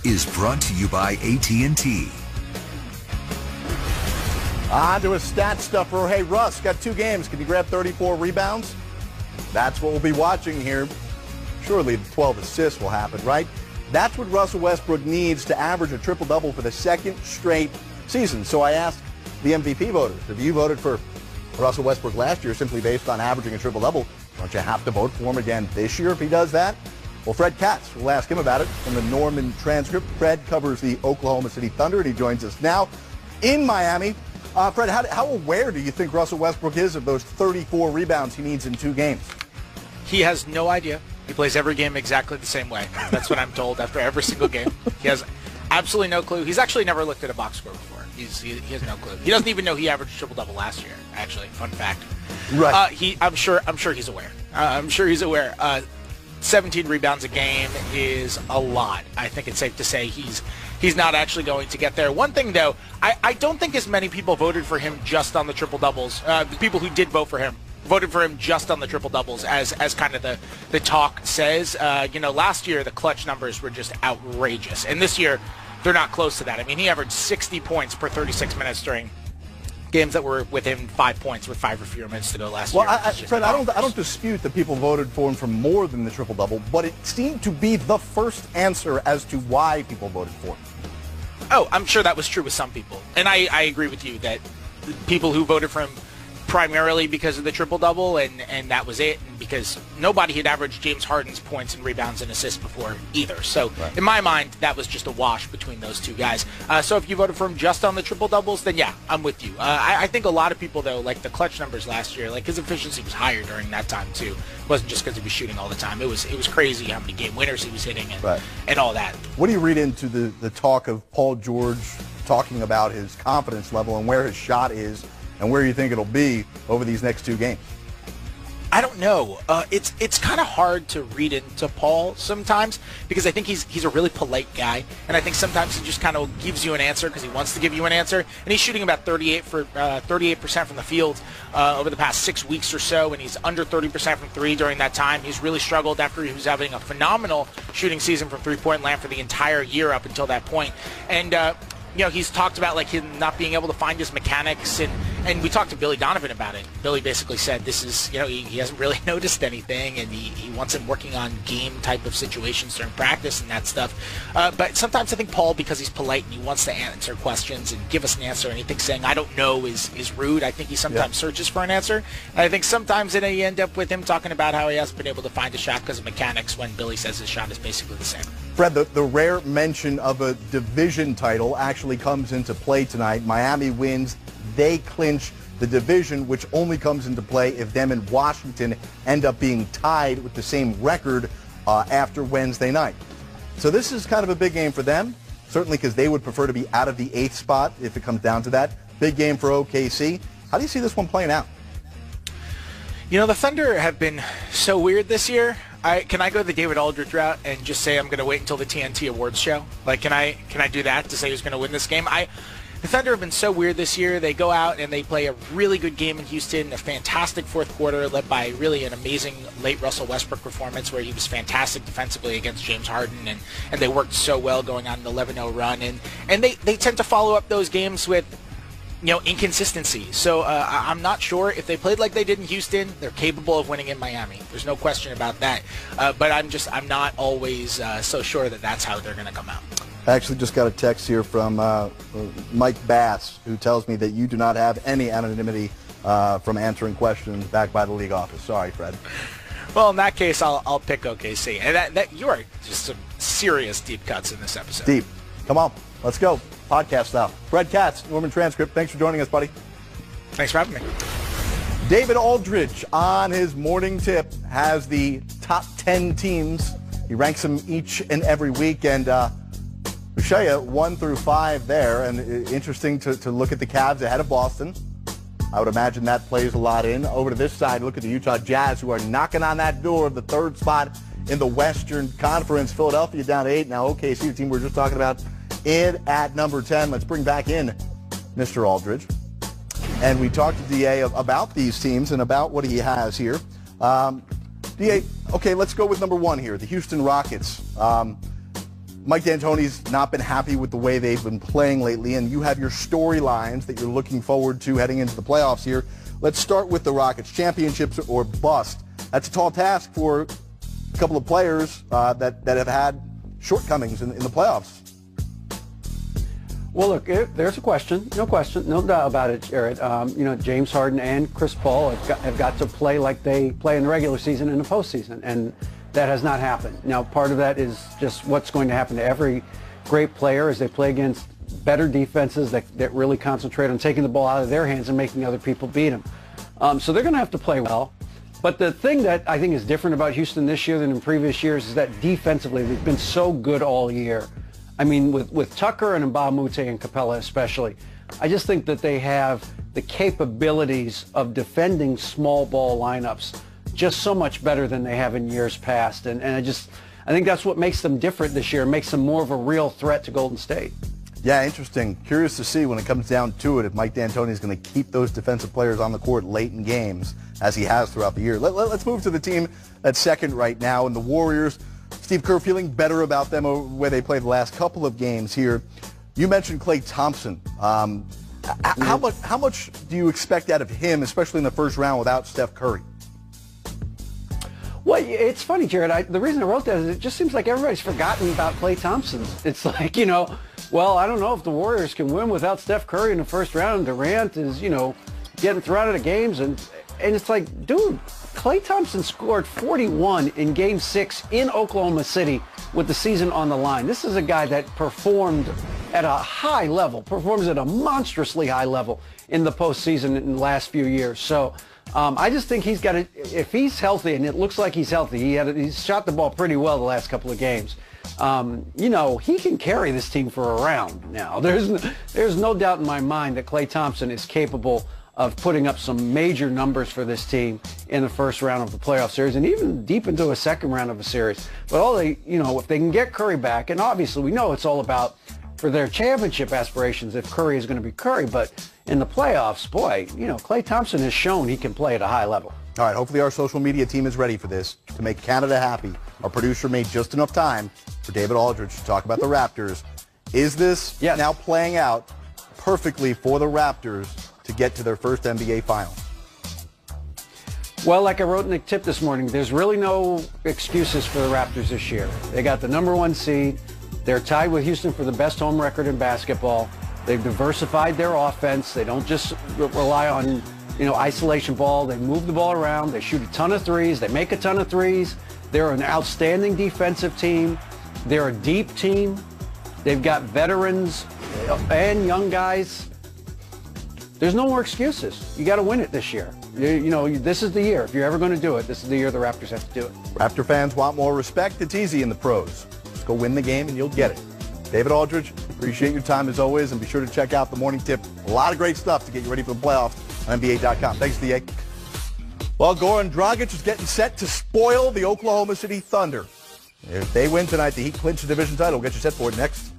is brought to you by AT&T. On to a stat stuffer. Hey, Russ, got 2 games. Can you grab 34 rebounds? That's what we'll be watching here. Surely the 12 assists will happen, right? That's what Russell Westbrook needs to average a triple-double for the 2nd straight season. So I asked the MVP voters, if you voted for Russell Westbrook last year simply based on averaging a triple-double, don't you have to vote for him again this year if he does that? Well, Fred Katz, we'll ask him about it from the Norman transcript. Fred covers the Oklahoma City Thunder, and he joins us now in Miami. Fred, how aware do you think Russell Westbrook is of those 34 rebounds he needs in 2 games? He has no idea. He plays every game exactly the same way. That's what I'm told after every single game. He has absolutely no clue. He's actually never looked at a box score before. He has no clue. He doesn't even know he averaged triple-double last year, actually. Fun fact. Right. I'm sure he's aware. I'm sure he's aware. 17 rebounds a game is a lot. I think it's safe to say he's not actually going to get there. One thing, though, I don't think as many people voted for him just on the triple-doubles. The people who did vote for him voted for him just on the triple-doubles, as kind of the talk says. Last year the clutch numbers were just outrageous. And this year, they're not close to that. I mean, he averaged 60 points per 36 minutes during games that were within 5 points with 5 or fewer minutes to go last year. Fred, I don't dispute that people voted for him for more than the triple-double, but it seemed to be the first answer as to why people voted for him. Oh, I'm sure that was true with some people. And I agree with you that people who voted for him primarily because of the triple-double, and that was it, and because nobody had averaged James Harden's points and rebounds and assists before either. So in my mind, that was just a wash between those 2 guys. So if you voted for him just on the triple-doubles, then yeah, I'm with you. I think a lot of people, though, like the clutch numbers last year, like his efficiency was higher during that time, too. It wasn't just because he was shooting all the time. It was crazy how many game winners he was hitting and all that. What do you read into the talk of Paul George talking about his confidence level and where his shot is and where you think it'll be over these next 2 games? I don't know. It's kind of hard to read into Paul sometimes because I think he's a really polite guy, and I think sometimes he just kind of gives you an answer because he wants to give you an answer. And he's shooting about 38% from the field over the past 6 weeks or so, and he's under 30% from 3 during that time. He's really struggled after he was having a phenomenal shooting season from three-point land for the entire year up until that point. And he's talked about like him not being able to find his mechanics, and we talked to Billy Donovan about it. Billy basically said this is, he hasn't really noticed anything, and he wants him working on game type of situations during practice and that stuff. But sometimes I think Paul, because he's polite and he wants to answer questions and give us an answer, and he thinks saying I don't know is rude. I think he sometimes searches for an answer. And I think sometimes you end up with him talking about how he hasn't been able to find a shot because of mechanics when Billy says his shot is basically the same. Fred, the rare mention of a division title actually comes into play tonight. Miami wins. They clinch the division, which only comes into play if them and Washington end up being tied with the same record after Wednesday night. So this is kind of a big game for them, certainly because they would prefer to be out of the 8th spot if it comes down to that. Big game for OKC. How do you see this one playing out? The Thunder have been so weird this year. Can I go the David Aldridge route and just say I'm going to wait until the TNT Awards show? Like, can I do that to say who's going to win this game? The Thunder have been so weird this year. They go out and they play a really good game in Houston, a fantastic 4th quarter led by really an amazing late Russell Westbrook performance where he was fantastic defensively against James Harden, and they worked so well going on an 11-0 run. And they tend to follow up those games with inconsistency. So I'm not sure if they played like they did in Houston, they're capable of winning in Miami. There's no question about that. But I'm not always so sure that that's how they're going to come out. I actually just got a text here from Mike Bass, who tells me that you do not have any anonymity from answering questions back by the league office. Sorry, Fred. Well, in that case, I'll pick OKC. And that you are just some serious deep cuts in this episode. Deep. Come on, let's go. Podcast style. Fred Katz, Norman Transcript. Thanks for joining us, buddy. Thanks for having me. David Aldridge on his morning tip has the top 10 teams. He ranks them each and every week, and we'll show you 1 through 5 there. And interesting to look at the Cavs ahead of Boston. I would imagine that plays a lot in. Over to this side, look at the Utah Jazz, who are knocking on that door of the 3rd spot in the Western Conference. Philadelphia down to 8. Now OKC, the team we were just talking about, in at number 10. Let's bring back in Mr. Aldridge. And we talked to DA about these teams and about what he has here. DA, okay, let's go with number 1 here, the Houston Rockets. Mike D'Antoni's not been happy with the way they've been playing lately, and you have your storylines that you're looking forward to heading into the playoffs here. Let's start with the Rockets. Championships or bust. That's a tall task for a couple of players that have had shortcomings in the playoffs. Well, look, there's a question, no doubt about it, Jared. James Harden and Chris Paul have got to play like they play in the regular season and the postseason, and that has not happened. Now, part of that is just what's going to happen to every great player as they play against better defenses that really concentrate on taking the ball out of their hands and making other people beat them. So they're going to have to play well. But the thing that I think is different about Houston this year than in previous years is that defensively they've been so good all year. I mean, with Tucker and Mbamute and Capella especially, I just think that they have the capabilities of defending small ball lineups just so much better than they have in years past. And I think that's what makes them different this year, makes them more of a real threat to Golden State. Yeah, interesting. Curious to see when it comes down to it if Mike D'Antoni is going to keep those defensive players on the court late in games as he has throughout the year. Let's move to the team that's second right now, and the Warriors. Steve Kerr feeling better about them where they played the last couple of games here. You mentioned Klay Thompson. How much do you expect out of him, especially in the first round without Steph Curry? Well, it's funny, Jared. The reason I wrote that is it just seems like everybody's forgotten about Klay Thompson. It's like, well, I don't know if the Warriors can win without Steph Curry in the first round. Durant is, getting thrown out of games. And it's like, dude, Klay Thompson scored 41 in Game 6 in Oklahoma City with the season on the line. This is a guy that performed at a high level, performs at a monstrously high level in the postseason in the last few years. So I just think he's got to, if he's healthy, and it looks like he's healthy, he's shot the ball pretty well the last couple of games. He can carry this team for a round now. There's no doubt in my mind that Klay Thompson is capable of putting up some major numbers for this team in the first round of the playoff series and even deep into a second round of a series. But if they can get Curry back, and obviously we know it's all about for their championship aspirations if Curry is going to be Curry, but in the playoffs, boy, Klay Thompson has shown he can play at a high level. All right, hopefully our social media team is ready for this to make Canada happy. Our producer made just enough time for David Aldridge to talk about the Raptors. Is this now playing out perfectly for the Raptors to get to their first NBA final? Well, like I wrote in the tip this morning, there's really no excuses for the Raptors this year. They got the #1 seed. They're tied with Houston for the best home record in basketball. They've diversified their offense. They don't just rely on, isolation ball. They move the ball around. They shoot a ton of threes. They make a ton of threes. They're an outstanding defensive team. They're a deep team. They've got veterans and young guys. There's no more excuses. You got to win it this year. This is the year. If you're ever going to do it, this is the year the Raptors have to do it. Raptor fans want more respect. It's easy in the pros. Just go win the game and you'll get it. David Aldridge, appreciate your time as always, and be sure to check out the Morning Tip. A lot of great stuff to get you ready for the playoffs on NBA.com. Thanks, DA. Well, Goran Dragic is getting set to spoil the Oklahoma City Thunder. If they win tonight, the Heat clinch the division title. We'll get you set for it next.